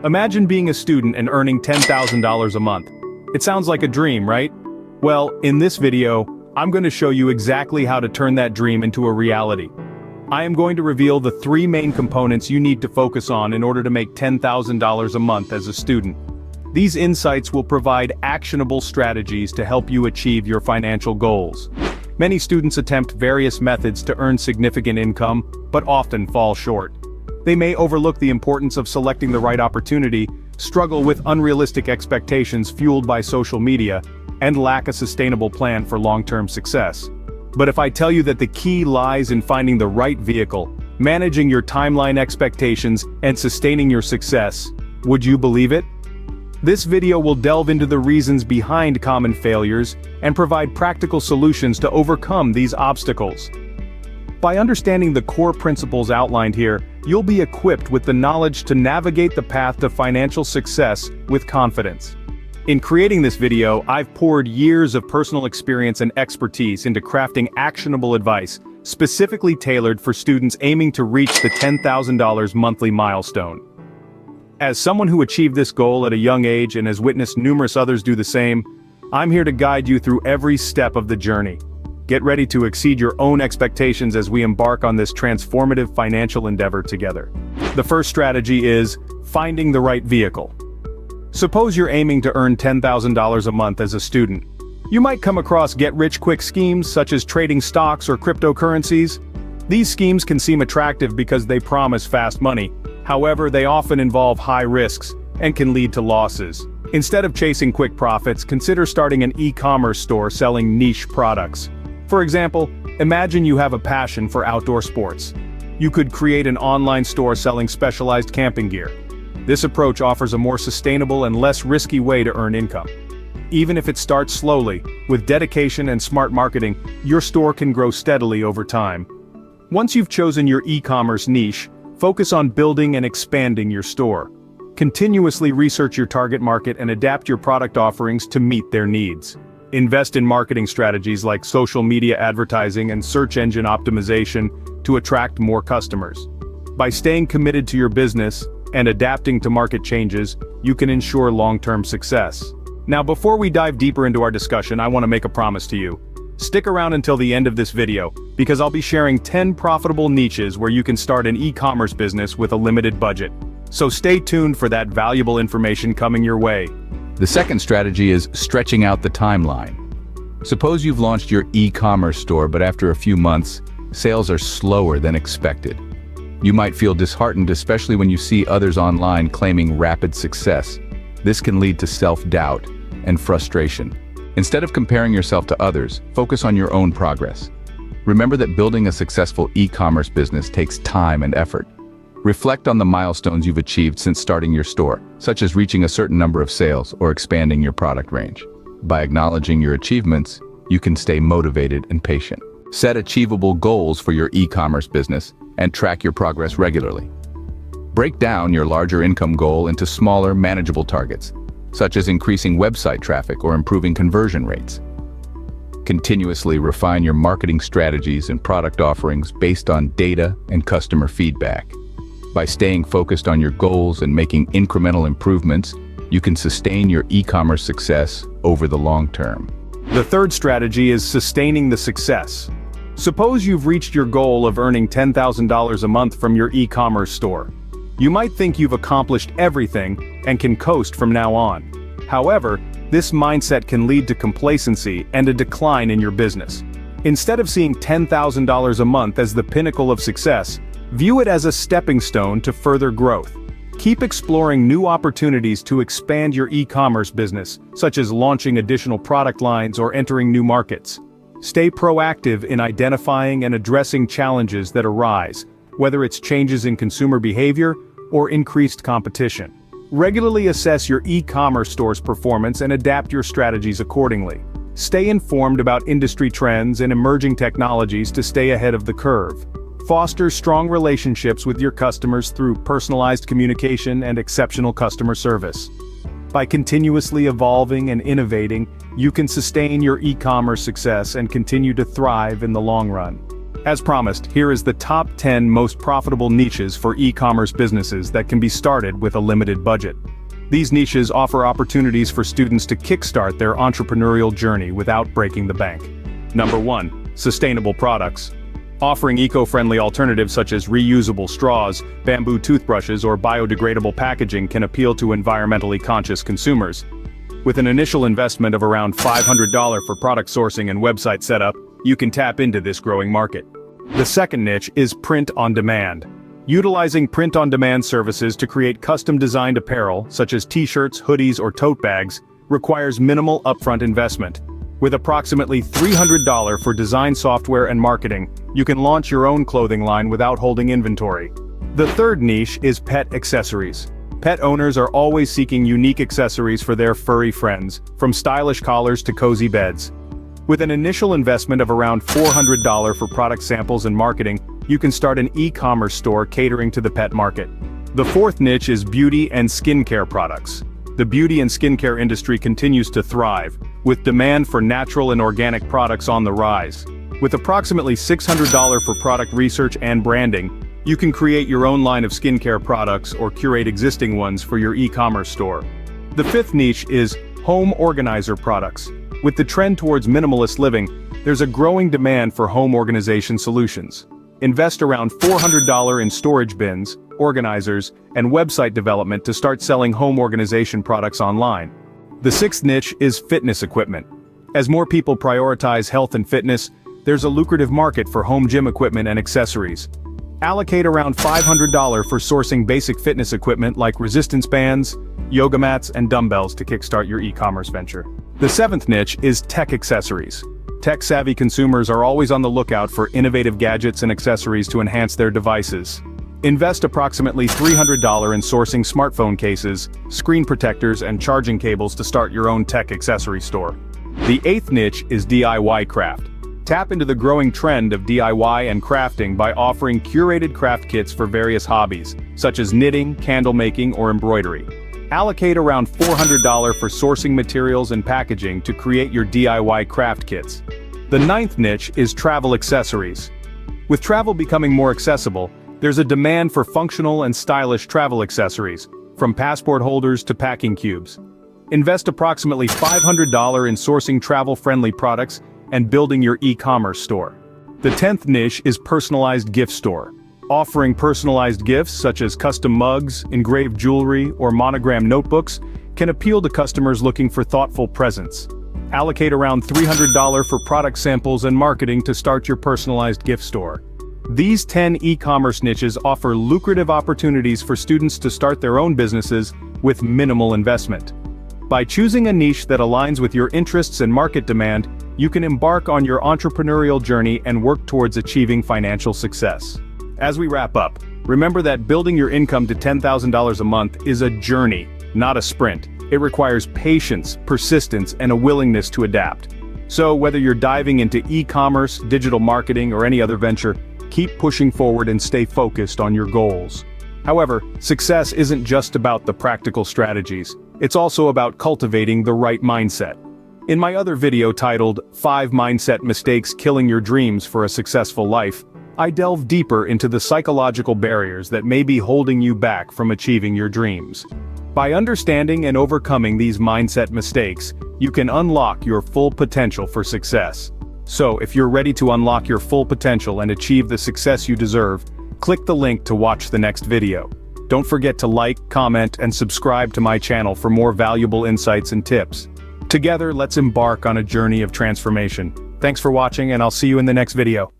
Imagine being a student and earning $10,000 a month. It sounds like a dream, right? Well, in this video, I'm going to show you exactly how to turn that dream into a reality. I am going to reveal the 3 main components you need to focus on in order to make $10,000 a month as a student. These insights will provide actionable strategies to help you achieve your financial goals. Many students attempt various methods to earn significant income, but often fall short. They may overlook the importance of selecting the right opportunity, struggle with unrealistic expectations fueled by social media, and lack a sustainable plan for long-term success. But if I tell you that the key lies in finding the right vehicle, managing your timeline expectations, and sustaining your success, would you believe it? This video will delve into the reasons behind common failures and provide practical solutions to overcome these obstacles. By understanding the core principles outlined here, you'll be equipped with the knowledge to navigate the path to financial success with confidence. In creating this video, I've poured years of personal experience and expertise into crafting actionable advice, specifically tailored for students aiming to reach the $10,000 monthly milestone. As someone who achieved this goal at a young age and has witnessed numerous others do the same, I'm here to guide you through every step of the journey. Get ready to exceed your own expectations as we embark on this transformative financial endeavor together. The first strategy is finding the right vehicle. Suppose you're aiming to earn $10,000 a month as a student. You might come across get-rich-quick schemes such as trading stocks or cryptocurrencies. These schemes can seem attractive because they promise fast money. However, they often involve high risks and can lead to losses. Instead of chasing quick profits, consider starting an e-commerce store selling niche products. For example, imagine you have a passion for outdoor sports. You could create an online store selling specialized camping gear. This approach offers a more sustainable and less risky way to earn income. Even if it starts slowly, with dedication and smart marketing, your store can grow steadily over time. Once you've chosen your e-commerce niche, focus on building and expanding your store. Continuously research your target market and adapt your product offerings to meet their needs. Invest in marketing strategies like social media advertising and search engine optimization to attract more customers. By staying committed to your business and adapting to market changes, you can ensure long-term success. Now, before we dive deeper into our discussion, I want to make a promise to you. Stick around until the end of this video, because I'll be sharing 10 profitable niches where you can start an e-commerce business with a limited budget. So stay tuned for that valuable information coming your way. The second strategy is stretching out the timeline. Suppose you've launched your e-commerce store, but after a few months, sales are slower than expected. You might feel disheartened, especially when you see others online claiming rapid success. This can lead to self-doubt and frustration. Instead of comparing yourself to others, focus on your own progress. Remember that building a successful e-commerce business takes time and effort. Reflect on the milestones you've achieved since starting your store, such as reaching a certain number of sales or expanding your product range. By acknowledging your achievements, you can stay motivated and patient. Set achievable goals for your e-commerce business and track your progress regularly. Break down your larger income goal into smaller, manageable targets, such as increasing website traffic or improving conversion rates. Continuously refine your marketing strategies and product offerings based on data and customer feedback. By staying focused on your goals and making incremental improvements, you can sustain your e-commerce success over the long term. The third strategy is sustaining the success. Suppose you've reached your goal of earning $10,000 a month from your e-commerce store. You might think you've accomplished everything and can coast from now on. However, this mindset can lead to complacency and a decline in your business. Instead of seeing $10,000 a month as the pinnacle of success, view it as a stepping stone to further growth. Keep exploring new opportunities to expand your e-commerce business, such as launching additional product lines or entering new markets. Stay proactive in identifying and addressing challenges that arise, whether it's changes in consumer behavior or increased competition. Regularly assess your e-commerce store's performance and adapt your strategies accordingly. Stay informed about industry trends and emerging technologies to stay ahead of the curve. Foster strong relationships with your customers through personalized communication and exceptional customer service. By continuously evolving and innovating, you can sustain your e-commerce success and continue to thrive in the long run. As promised, here is the top 10 most profitable niches for e-commerce businesses that can be started with a limited budget. These niches offer opportunities for students to kickstart their entrepreneurial journey without breaking the bank. Number 1. Sustainable products. Offering eco-friendly alternatives such as reusable straws, bamboo toothbrushes, or biodegradable packaging can appeal to environmentally conscious consumers. With an initial investment of around $500 for product sourcing and website setup, you can tap into this growing market. The second niche is print on demand. Utilizing print-on-demand services to create custom-designed apparel, such as t-shirts, hoodies, or tote bags, requires minimal upfront investment. With approximately $300 for design software and marketing, you can launch your own clothing line without holding inventory. The third niche is pet accessories. Pet owners are always seeking unique accessories for their furry friends, from stylish collars to cozy beds. With an initial investment of around $400 for product samples and marketing, you can start an e-commerce store catering to the pet market. The fourth niche is beauty and skincare products. The beauty and skincare industry continues to thrive, with demand for natural and organic products on the rise. With approximately $600 for product research and branding, you can create your own line of skincare products or curate existing ones for your e-commerce store. The fifth niche is home organizer products. With the trend towards minimalist living, there's a growing demand for home organization solutions. Invest around $400 in storage bins, organizers, and website development to start selling home organization products online. The sixth niche is fitness equipment. As more people prioritize health and fitness, there's a lucrative market for home gym equipment and accessories. Allocate around $500 for sourcing basic fitness equipment like resistance bands, yoga mats, and dumbbells to kickstart your e-commerce venture. The seventh niche is tech accessories. Tech-savvy consumers are always on the lookout for innovative gadgets and accessories to enhance their devices. Invest approximately $300 in sourcing smartphone cases, screen protectors, and charging cables to start your own tech accessory store. The eighth niche is DIY craft. Tap into the growing trend of DIY and crafting by offering curated craft kits for various hobbies, such as knitting, candle making, or embroidery. Allocate around $400 for sourcing materials and packaging to create your DIY craft kits. The ninth niche is travel accessories. With travel becoming more accessible, there's a demand for functional and stylish travel accessories, from passport holders to packing cubes. Invest approximately $500 in sourcing travel-friendly products and building your e-commerce store. The 10th niche is personalized gift store. Offering personalized gifts such as custom mugs, engraved jewelry, or monogram notebooks can appeal to customers looking for thoughtful presents. Allocate around $300 for product samples and marketing to start your personalized gift store. These 10 e-commerce niches offer lucrative opportunities for students to start their own businesses with minimal investment. By choosing a niche that aligns with your interests and market demand, you can embark on your entrepreneurial journey and work towards achieving financial success. As we wrap up, remember that building your income to $10,000 a month is a journey, not a sprint. It requires patience, persistence, and a willingness to adapt. So whether you're diving into e-commerce, digital marketing, or any other venture, keep pushing forward and stay focused on your goals. However, success isn't just about the practical strategies. It's also about cultivating the right mindset. In my other video titled 5 Mindset Mistakes Killing Your Dreams for a Successful Life, I delve deeper into the psychological barriers that may be holding you back from achieving your dreams. By understanding and overcoming these mindset mistakes, you can unlock your full potential for success. So, if you're ready to unlock your full potential and achieve the success you deserve, click the link to watch the next video. Don't forget to like, comment, and subscribe to my channel for more valuable insights and tips. Together, let's embark on a journey of transformation. Thanks for watching, and I'll see you in the next video.